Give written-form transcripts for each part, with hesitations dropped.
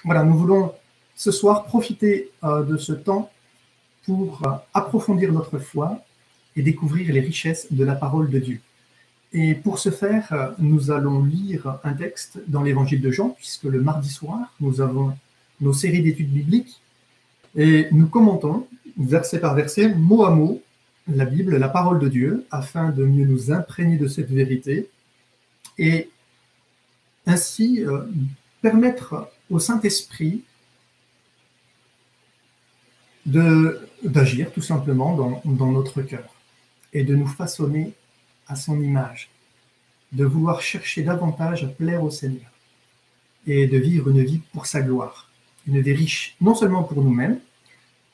voilà, nous voulons ce soir profiter de ce temps pour approfondir notre foi et découvrir les richesses de la parole de Dieu. Et pour ce faire, nous allons lire un texte dans l'évangile de Jean, puisque le mardi soir, nous avons nos séries d'études bibliques et nous commentons, verset par verset, mot à mot, la Bible, la parole de Dieu, afin de mieux nous imprégner de cette vérité et ainsi permettre au Saint-Esprit d'agir tout simplement dans notre cœur et de nous façonner à son image, de vouloir chercher davantage à plaire au Seigneur et de vivre une vie pour sa gloire, une vie riche non seulement pour nous-mêmes,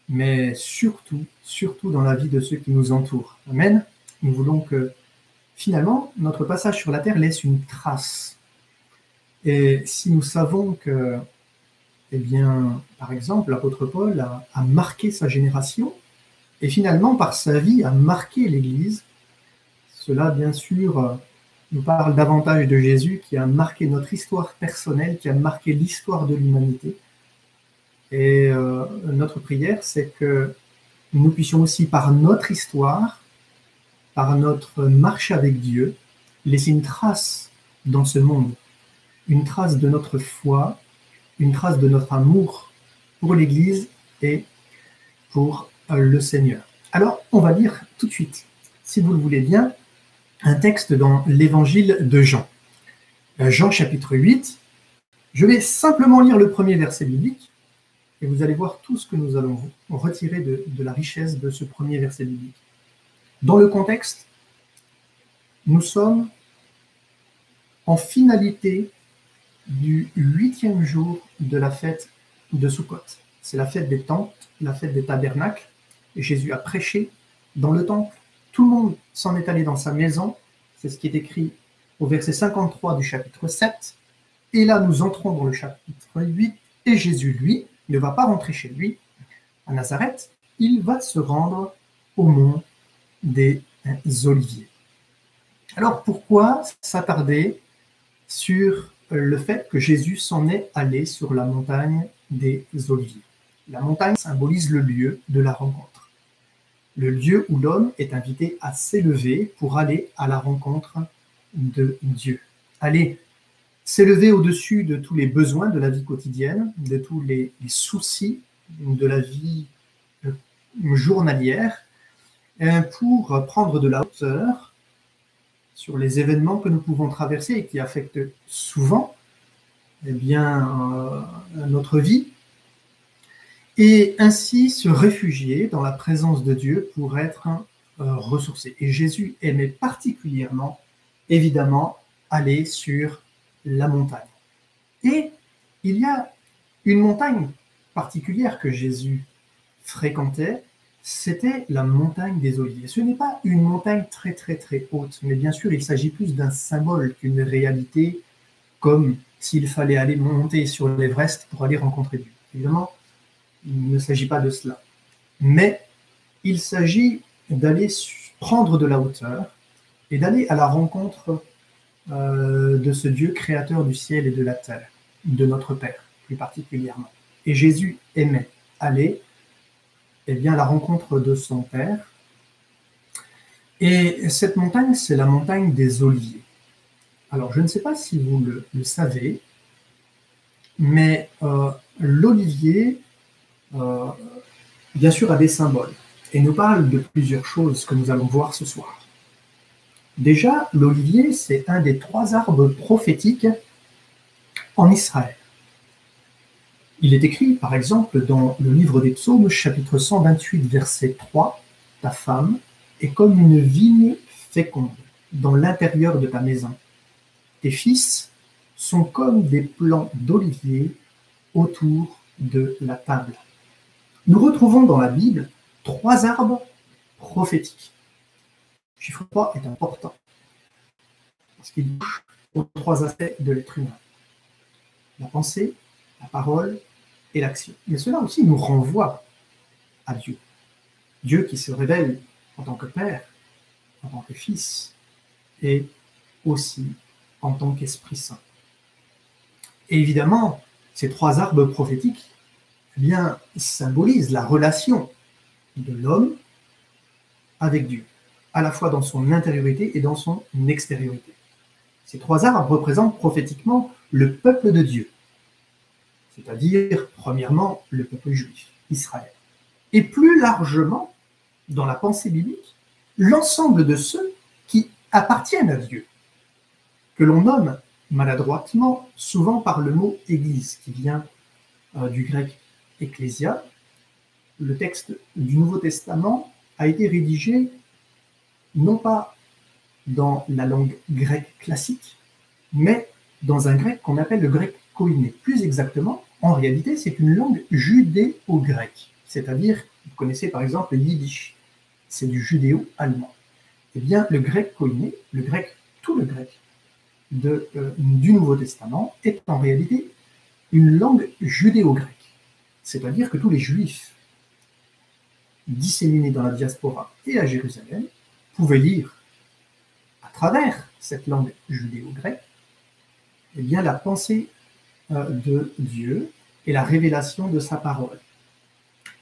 mais surtout dans la vie de ceux qui nous entourent. Amen. Nous voulons que finalement notre passage sur la terre laisse une trace. Et si nous savons que, eh bien, par exemple, l'apôtre Paul a marqué sa génération et finalement par sa vie a marqué l'Église, cela, bien sûr, nous parle davantage de Jésus qui a marqué notre histoire personnelle, qui a marqué l'histoire de l'humanité. Et notre prière, c'est que nous puissions aussi, par notre histoire, par notre marche avec Dieu, laisser une trace dans ce monde, une trace de notre foi, une trace de notre amour pour l'Église et pour le Seigneur. Alors, on va lire tout de suite, si vous le voulez bien, un texte dans l'évangile de Jean. Jean chapitre 8. Je vais simplement lire le premier verset biblique et vous allez voir tout ce que nous allons retirer de la richesse de ce premier verset biblique. Dans le contexte, nous sommes en finalité du 8e jour de la fête de Sukkot. C'est la fête des tentes, la fête des tabernacles. Et Jésus a prêché dans le temple. Tout le monde s'en est allé dans sa maison. C'est ce qui est écrit au verset 53 du chapitre 7. Et là, nous entrons dans le chapitre 8. Et Jésus, lui, ne va pas rentrer chez lui à Nazareth. Il va se rendre au mont des Oliviers. Alors, pourquoi s'attarder sur le fait que Jésus s'en est allé sur la montagne des Oliviers? La montagne symbolise le lieu de la rencontre. Le lieu où l'homme est invité à s'élever pour aller à la rencontre de Dieu. Aller s'élever au-dessus de tous les besoins de la vie quotidienne, de tous les soucis de la vie journalière, pour prendre de la hauteur sur les événements que nous pouvons traverser et qui affectent souvent notre vie, et ainsi se réfugier dans la présence de Dieu pour être ressourcé. Et Jésus aimait particulièrement, évidemment, aller sur la montagne. Et il y a une montagne particulière que Jésus fréquentait, c'était la montagne des Oliviers. Ce n'est pas une montagne très haute, mais bien sûr, il s'agit plus d'un symbole qu'une réalité, comme s'il fallait aller monter sur l'Everest pour aller rencontrer Dieu. Évidemment, il ne s'agit pas de cela. Mais il s'agit d'aller prendre de la hauteur et d'aller à la rencontre de ce Dieu créateur du ciel et de la terre, de notre Père, plus particulièrement. Et Jésus aimait aller à la rencontre de son Père. Et cette montagne, c'est la montagne des Oliviers. Alors, je ne sais pas si vous le savez, mais l'olivier, bien sûr, a des symboles et nous parle de plusieurs choses que nous allons voir ce soir. Déjà, l'olivier, c'est un des 3 arbres prophétiques en Israël. Il est écrit, par exemple, dans le livre des Psaumes, chapitre 128, verset 3, « Ta femme est comme une vigne féconde dans l'intérieur de ta maison. Tes fils sont comme des plants d'olivier autour de la table. » Nous retrouvons dans la Bible 3 arbres prophétiques. Le chiffre 3 est important parce qu'il touche aux 3 aspects de l'être humain. La pensée, la parole et l'action. Mais cela aussi nous renvoie à Dieu. Dieu qui se révèle en tant que Père, en tant que Fils et aussi en tant qu'Esprit Saint. Et évidemment, Ces trois arbres prophétiques eh bien, symbolisent la relation de l'homme avec Dieu, à la fois dans son intériorité et dans son extériorité. Ces trois arbres représentent prophétiquement le peuple de Dieu, c'est-à-dire, premièrement, le peuple juif, Israël. Et plus largement, dans la pensée biblique, l'ensemble de ceux qui appartiennent à Dieu, que l'on nomme maladroitement souvent par le mot « église » qui vient du grec « ecclésia ». Le texte du Nouveau Testament a été rédigé non pas dans la langue grecque classique, mais dans un grec qu'on appelle le grec koiné. Plus exactement, en réalité, c'est une langue judéo-grecque, c'est-à-dire, vous connaissez par exemple le yiddish, c'est du judéo-allemand. Eh bien, le grec koiné, tout le grec du Nouveau Testament, est en réalité une langue judéo-grecque, c'est-à-dire que tous les juifs disséminés dans la diaspora et à Jérusalem pouvaient lire à travers cette langue judéo-grecque eh bien, la pensée de Dieu et la révélation de sa parole,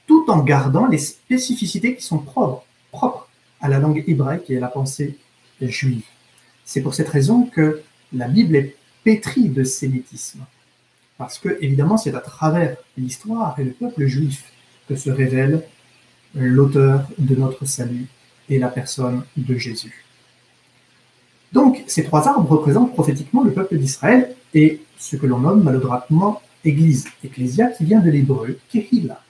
tout en gardant les spécificités qui sont propres à la langue hébraïque et à la pensée juive. C'est pour cette raison que la Bible est pétrie de sémitisme, parce que, évidemment, c'est à travers l'histoire et le peuple juif que se révèle l'auteur de notre salut et la personne de Jésus. Donc, ces trois arbres représentent prophétiquement le peuple d'Israël et ce que l'on nomme maladroitement Église, Ecclésia, qui vient de l'hébreu Kehila.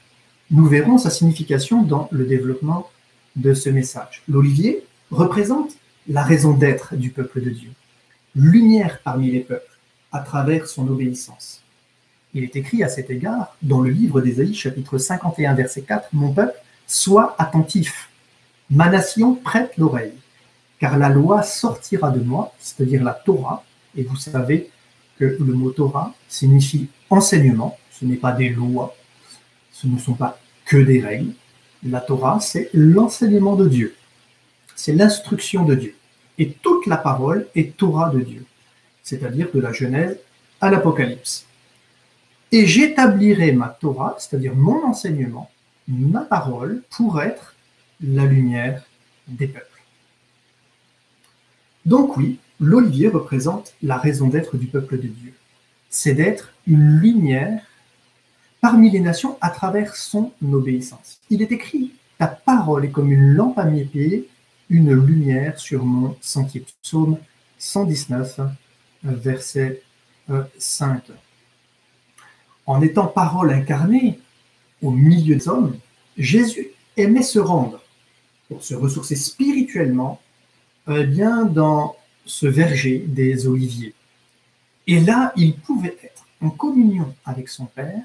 Nous verrons sa signification dans le développement de ce message. L'olivier représente la raison d'être du peuple de Dieu, lumière parmi les peuples, à travers son obéissance. Il est écrit à cet égard dans le livre d'Ésaïe, chapitre 51, verset 4, « Mon peuple, sois attentif, ma nation prête l'oreille, car la loi sortira de moi, c'est-à-dire la Torah, et vous savez que le mot Torah signifie enseignement, ce n'est pas des lois, ce ne sont pas que des règles. La Torah, c'est l'enseignement de Dieu, c'est l'instruction de Dieu. Et toute la parole est Torah de Dieu, c'est-à-dire de la Genèse à l'Apocalypse. Et j'établirai ma Torah, c'est-à-dire mon enseignement, ma parole, pour être la lumière des peuples. Donc oui, l'olivier représente la raison d'être du peuple de Dieu. C'est d'être une lumière parmi les nations à travers son obéissance. Il est écrit « Ta parole est comme une lampe à mes pieds, une lumière sur mon sentier ». Psaume 119, verset 5. En étant parole incarnée au milieu des hommes, Jésus aimait se rendre pour se ressourcer spirituellement bien dans ce verger des oliviers. Et là, il pouvait être en communion avec son Père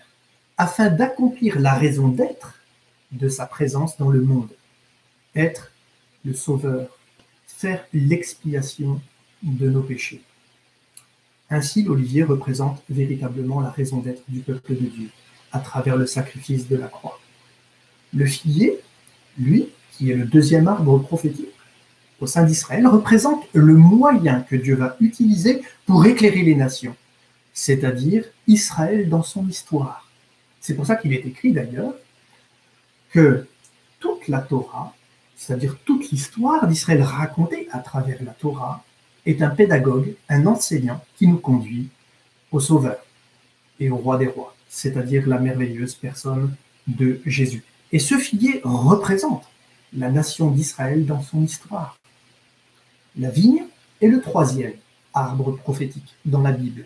afin d'accomplir la raison d'être de sa présence dans le monde, être le Sauveur, faire l'expiation de nos péchés. Ainsi, l'olivier représente véritablement la raison d'être du peuple de Dieu, à travers le sacrifice de la croix. Le figuier, lui, qui est le deuxième arbre prophétique au sein d'Israël, représente le moyen que Dieu va utiliser pour éclairer les nations, c'est-à-dire Israël dans son histoire. C'est pour ça qu'il est écrit d'ailleurs que toute la Torah, c'est-à-dire toute l'histoire d'Israël racontée à travers la Torah, est un pédagogue, un enseignant qui nous conduit au Sauveur et au Roi des Rois, c'est-à-dire la merveilleuse personne de Jésus. Et ce figuier représente la nation d'Israël dans son histoire. La vigne est le troisième arbre prophétique dans la Bible.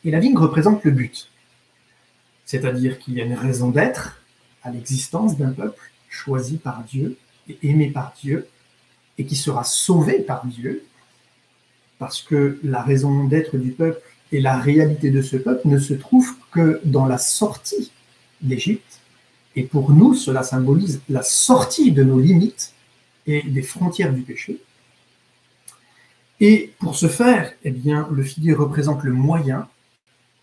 Et la vigne représente le but, c'est-à-dire qu'il y a une raison d'être à l'existence d'un peuple choisi par Dieu et aimé par Dieu et qui sera sauvé par Dieu, parce que la raison d'être du peuple et la réalité de ce peuple ne se trouvent que dans la sortie d'Égypte. Et pour nous, cela symbolise la sortie de nos limites et des frontières du péché. Et pour ce faire, eh bien, le figuier représente le moyen,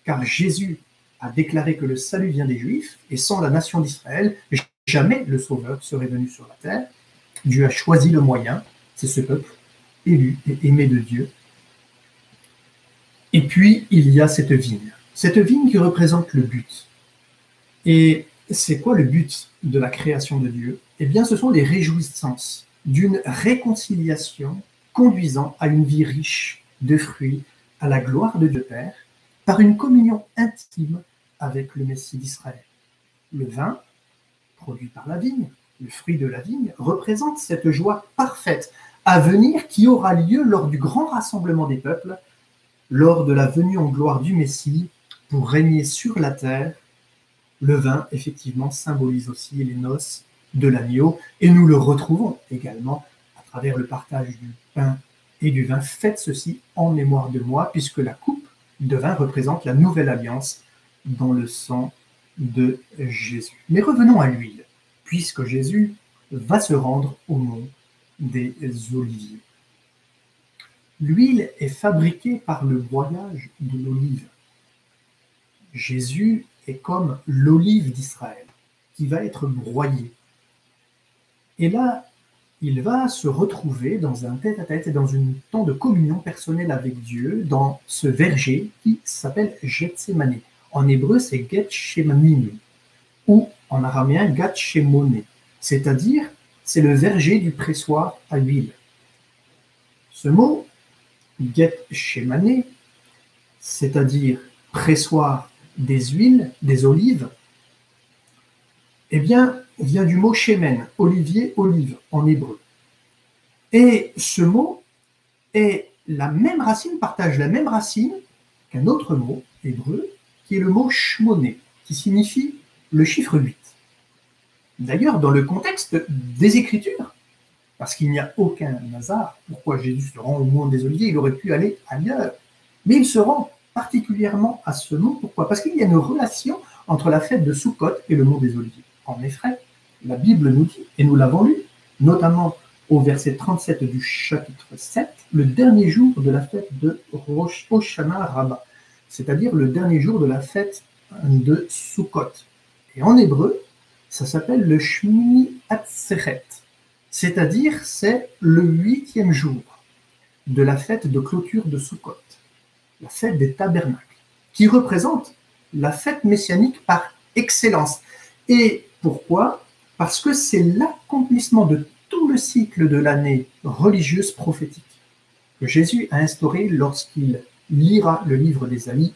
car Jésus a déclaré que le salut vient des Juifs, et sans la nation d'Israël, jamais le Sauveur serait venu sur la terre. Dieu a choisi le moyen, c'est ce peuple élu et aimé de Dieu. Et puis, il y a cette vigne. Cette vigne qui représente le but. Et c'est quoi le but de la création de Dieu? Eh bien, ce sont les réjouissances d'une réconciliation conduisant à une vie riche de fruits, à la gloire de Dieu Père, par une communion intime avec le Messie d'Israël. Le vin, produit par la vigne, le fruit de la vigne, représente cette joie parfaite à venir qui aura lieu lors du grand rassemblement des peuples, lors de la venue en gloire du Messie pour régner sur la terre. Le vin, effectivement, symbolise aussi les noces de l'agneau et nous le retrouvons également à travers le partage du pain et du vin. Faites ceci en mémoire de moi, puisque la coupe de vin représente la nouvelle alliance dans le sang de Jésus. Mais revenons à l'huile, puisque Jésus va se rendre au mont des Oliviers. L'huile est fabriquée par le broyage de l'olive. Jésus est comme l'olive d'Israël, qui va être broyée. Et là, il va se retrouver dans un tête-à-tête et dans un temps de communion personnelle avec Dieu, dans ce verger qui s'appelle Gethsémané. En hébreu, c'est Gethshemanim, ou en araméen, Gatshemone, c'est-à-dire, c'est le verger du pressoir à huile. Ce mot, Gethshemané, c'est-à-dire pressoir des huiles, des olives, eh bien, vient du mot shemen, olivier, olive, en hébreu. Et ce mot est la même racine, partage la même racine qu'un autre mot hébreu, qui est le mot shmoné, qui signifie le chiffre 8. D'ailleurs, dans le contexte des Écritures, parce qu'il n'y a aucun hasard, pourquoi Jésus se rend au mont des Oliviers, il aurait pu aller ailleurs, mais il se rend particulièrement à ce mont. Pourquoi? Parce qu'il y a une relation entre la fête de Sukkot et le mont des Oliviers. En effet, la Bible nous dit, et nous l'avons lu, notamment au verset 37 du chapitre 7, le dernier jour de la fête de Rosh Hashanah Rabbah, c'est-à-dire le dernier jour de la fête de Sukkot. Et en hébreu, ça s'appelle le Shmini Atzeret, c'est-à-dire c'est le 8e jour de la fête de clôture de Sukkot, la fête des tabernacles, qui représente la fête messianique par excellence. Et pourquoi? Parce que c'est l'accomplissement de tout le cycle de l'année religieuse prophétique que Jésus a instauré lorsqu'il lira le livre d'Ésaïe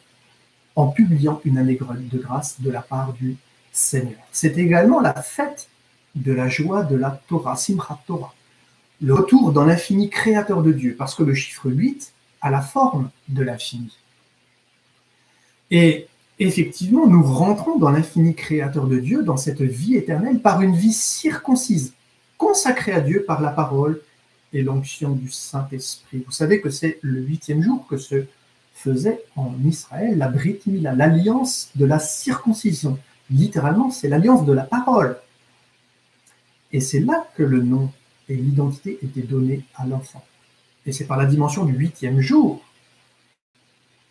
en publiant une année de grâce de la part du Seigneur. C'est également la fête de la joie de la Torah, Simchat Torah, le retour dans l'infini créateur de Dieu, parce que le chiffre 8 a la forme de l'infini. Et effectivement, nous rentrons dans l'infini créateur de Dieu, dans cette vie éternelle, par une vie circoncise, consacrée à Dieu par la parole et l'onction du Saint-Esprit. Vous savez que c'est le 8e jour que se faisait en Israël la Brit Mila, l'alliance de la circoncision. Littéralement, c'est l'alliance de la parole. Et c'est là que le nom et l'identité étaient donnés à l'enfant. Et c'est par la dimension du 8e jour,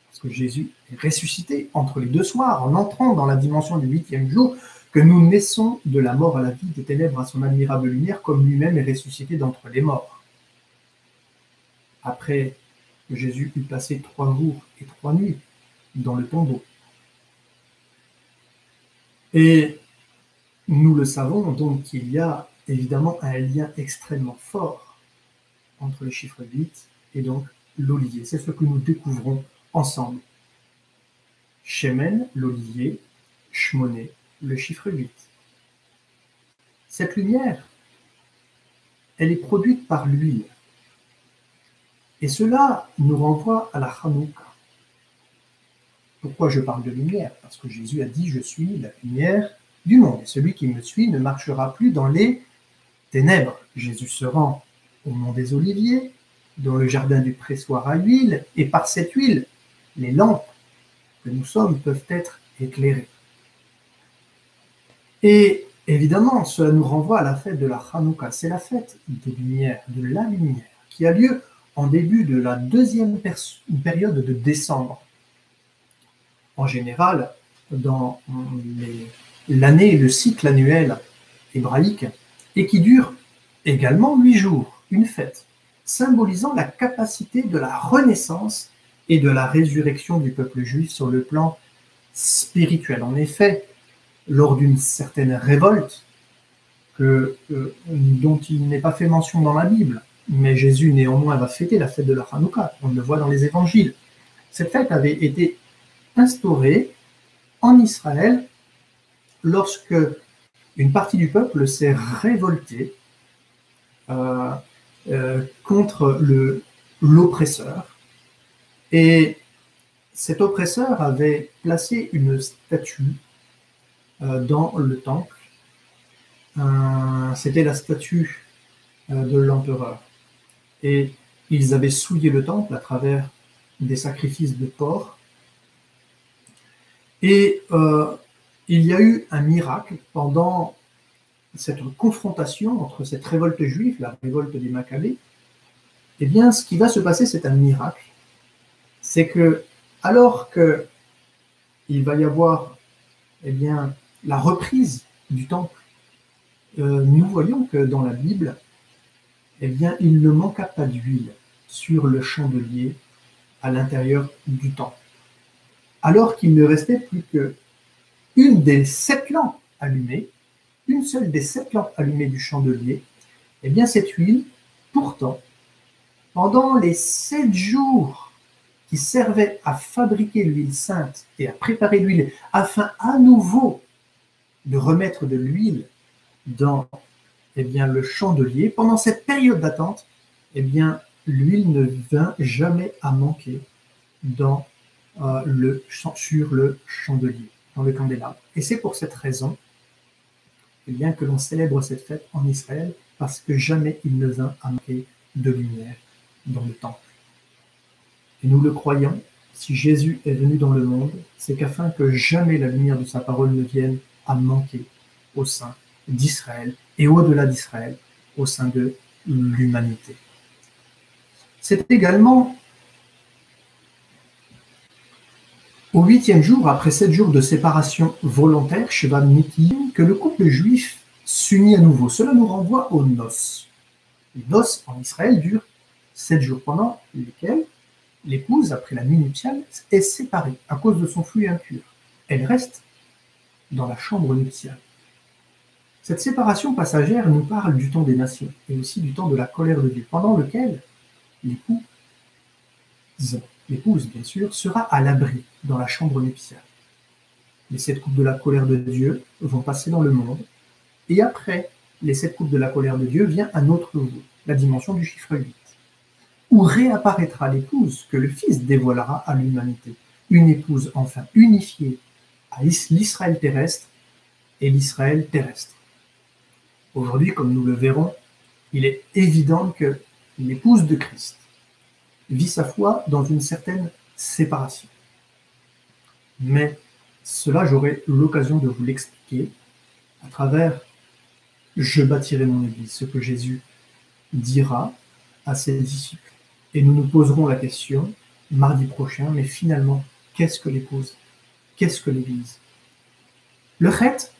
parce que Jésus est ressuscité entre les deux soirs, en entrant dans la dimension du 8e jour, que nous naissons de la mort à la vie, des ténèbres à son admirable lumière, comme lui-même est ressuscité d'entre les morts. Après que Jésus eut passé 3 jours et 3 nuits dans le tombeau. Et nous le savons, donc qu'il y a évidemment un lien extrêmement fort entre le chiffre 8 et donc l'olivier. C'est ce que nous découvrons ensemble. Shemen, l'olivier, Shmoné, le chiffre 8. Cette lumière, elle est produite par l'huile. Et cela nous renvoie à la Hanouka. Pourquoi je parle de lumière? Parce que Jésus a dit « Je suis la lumière du monde. Et celui qui me suit ne marchera plus dans les ténèbres. » Jésus se rend au mont des Oliviers, dans le jardin du pressoir à huile, et par cette huile, les lampes que nous sommes peuvent être éclairées. Et évidemment, cela nous renvoie à la fête de la Hanouka. C'est la fête des lumières, de la lumière, qui a lieu en début de la deuxième période de décembre. En général, dans l'année, le cycle annuel hébraïque, et qui dure également 8 jours, une fête, symbolisant la capacité de la renaissance et de la résurrection du peuple juif sur le plan spirituel. En effet, lors d'une certaine révolte, dont il n'est pas fait mention dans la Bible, mais Jésus néanmoins va fêter la fête de la Hanouka, on le voit dans les évangiles. Cette fête avait été instaurée en Israël lorsque une partie du peuple s'est révoltée contre l'oppresseur. Et cet oppresseur avait placé une statue dans le temple. C'était la statue de l'empereur. Et ils avaient souillé le temple à travers des sacrifices de porcs. Et il y a eu un miracle pendant cette confrontation entre cette révolte juive, la révolte des Maccabées. Eh bien, ce qui va se passer, c'est un miracle. C'est que, alors qu'il va y avoir eh bien, la reprise du temple, nous voyons que dans la Bible, eh bien, il ne manqua pas d'huile sur le chandelier à l'intérieur du temple. Alors qu'il ne restait plus qu'une des 7 lampes allumées, une seule des 7 lampes allumées du chandelier, eh bien, cette huile, pourtant, pendant les 7 jours qui servaient à fabriquer l'huile sainte et à préparer l'huile afin à nouveau de remettre de l'huile dans eh bien, le chandelier, pendant cette période d'attente, eh bien, l'huile ne vint jamais à manquer sur le chandelier, dans le candélabre. Et c'est pour cette raison eh bien, que l'on célèbre cette fête en Israël, parce que jamais il ne vint à manquer de lumière dans le temple. Et nous le croyons, si Jésus est venu dans le monde, c'est qu'afin que jamais la lumière de sa parole ne vienne à manquer au sein d'Israël et au-delà d'Israël, au sein de l'humanité. C'est également au 8e jour, après 7 jours de séparation volontaire, Sheva Mitim, que le couple juif s'unit à nouveau. Cela nous renvoie aux noces. Les noces en Israël durent 7 jours, pendant lesquels l'épouse, après la nuit nuptiale, est séparée à cause de son flux impur. Elle reste dans la chambre nuptiale. Cette séparation passagère nous parle du temps des nations et aussi du temps de la colère de Dieu, pendant lequel l'épouse, bien sûr, sera à l'abri dans la chambre nuptiale. Les 7 coupes de la colère de Dieu vont passer dans le monde, et après les 7 coupes de la colère de Dieu vient un autre niveau, la dimension du chiffre 8, où réapparaîtra l'épouse que le Fils dévoilera à l'humanité, une épouse enfin unifiée à l'Israël terrestre et l'Israël terrestre. Aujourd'hui, comme nous le verrons, il est évident que l'épouse de Christ vit sa foi dans une certaine séparation. Mais cela, j'aurai l'occasion de vous l'expliquer à travers « Je bâtirai mon Église », ce que Jésus dira à ses disciples. Et nous nous poserons la question mardi prochain, mais finalement, qu'est-ce que l'épouse? Qu'est-ce que l'Église? Le chet,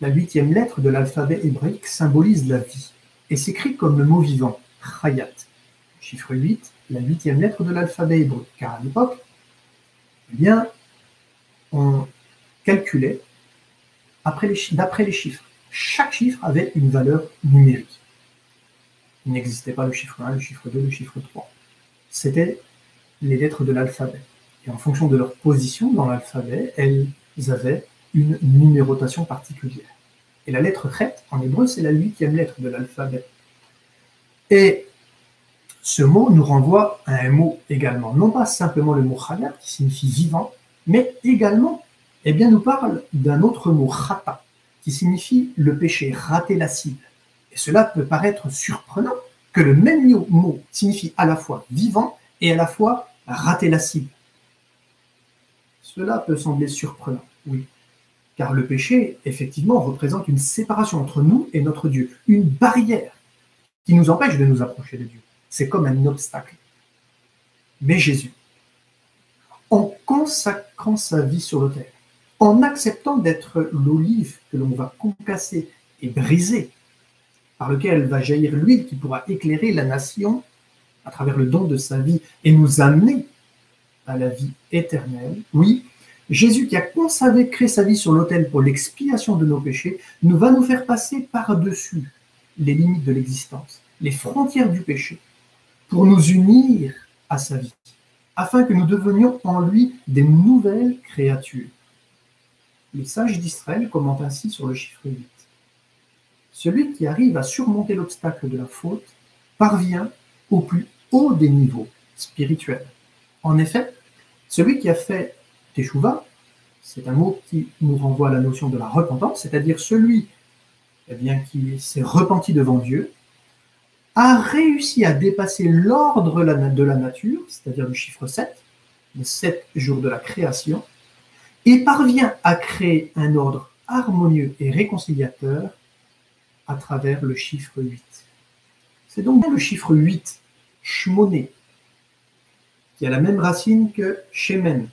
la 8e lettre de l'alphabet hébraïque, symbolise la vie et s'écrit comme le mot vivant, chayat. Chiffre 8, la 8e lettre de l'alphabet hébreu, car à l'époque, eh bien, on calculait d'après les chiffres. Chaque chiffre avait une valeur numérique. Il n'existait pas le chiffre 1, le chiffre 2, le chiffre 3. C'était les lettres de l'alphabet. Et en fonction de leur position dans l'alphabet, elles avaient une numérotation particulière. Et la lettre chet, en hébreu, c'est la 8e lettre de l'alphabet. Et ce mot nous renvoie à un mot également, non pas simplement le mot chayat, qui signifie vivant, mais également, eh bien, nous parle d'un autre mot, chata, qui signifie le péché, rater la cible. Et cela peut paraître surprenant que le même mot signifie à la fois vivant et à la fois rater la cible. Cela peut sembler surprenant, oui, car le péché, effectivement, représente une séparation entre nous et notre Dieu, une barrière qui nous empêche de nous approcher de Dieu. C'est comme un obstacle. Mais Jésus, en consacrant sa vie sur l'autel, en acceptant d'être l'olive que l'on va concasser et briser, par lequel va jaillir l'huile qui pourra éclairer la nation à travers le don de sa vie et nous amener à la vie éternelle, oui, Jésus qui a consacré sa vie sur l'autel pour l'expiation de nos péchés, va nous faire passer par-dessus les limites de l'existence, les frontières du péché, pour nous unir à sa vie, afin que nous devenions en lui des nouvelles créatures. Les sages d'Israël commentent ainsi sur le chiffre 8. Celui qui arrive à surmonter l'obstacle de la faute parvient au plus haut des niveaux spirituels. En effet, celui qui a fait Teshuvah, c'est un mot qui nous renvoie à la notion de la repentance, c'est-à-dire celui qui s'est repenti devant Dieu, a réussi à dépasser l'ordre de la nature, c'est-à-dire le chiffre 7, les 7 jours de la création, et parvient à créer un ordre harmonieux et réconciliateur à travers le chiffre 8. C'est donc le chiffre 8, Shmoné, qui a la même racine que Shemen,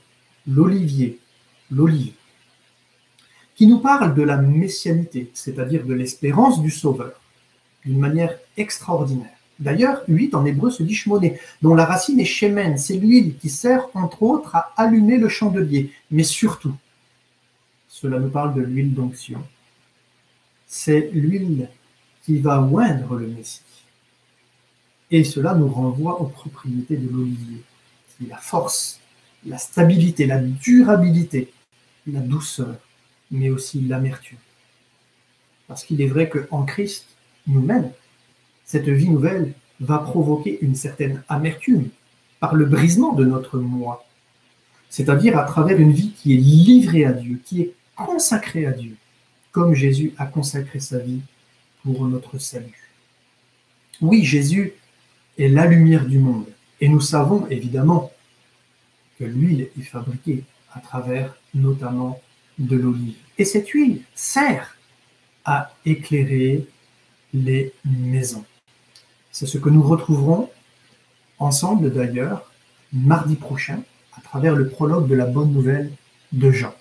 l'olivier, l'olive, qui nous parle de la messianité, c'est-à-dire de l'espérance du Sauveur, d'une manière extraordinaire. D'ailleurs, 8 en hébreu se dit Shmoné, dont la racine est Shemen, c'est l'huile qui sert entre autres à allumer le chandelier, mais surtout, cela nous parle de l'huile d'onction. C'est l'huile qui va oindre le Messie. Et cela nous renvoie aux propriétés de l'olivier, qui est la force, la stabilité, la durabilité, la douceur, mais aussi l'amertume. Parce qu'il est vrai qu'en Christ, nous-mêmes, cette vie nouvelle va provoquer une certaine amertume par le brisement de notre moi, c'est-à-dire à travers une vie qui est livrée à Dieu, qui est consacrée à Dieu, comme Jésus a consacré sa vie pour notre salut. Oui, Jésus est la lumière du monde, et nous savons évidemment que l'huile est fabriquée à travers notamment de l'olive. Et cette huile sert à éclairer les maisons. C'est ce que nous retrouverons ensemble d'ailleurs mardi prochain à travers le prologue de la bonne nouvelle de Jean,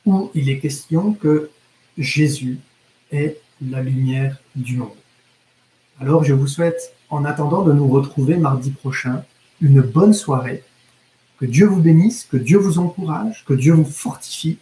où il est question que Jésus est la lumière du monde. Alors je vous souhaite, en attendant de nous retrouver mardi prochain, une bonne soirée. Que Dieu vous bénisse, que Dieu vous encourage, que Dieu vous fortifie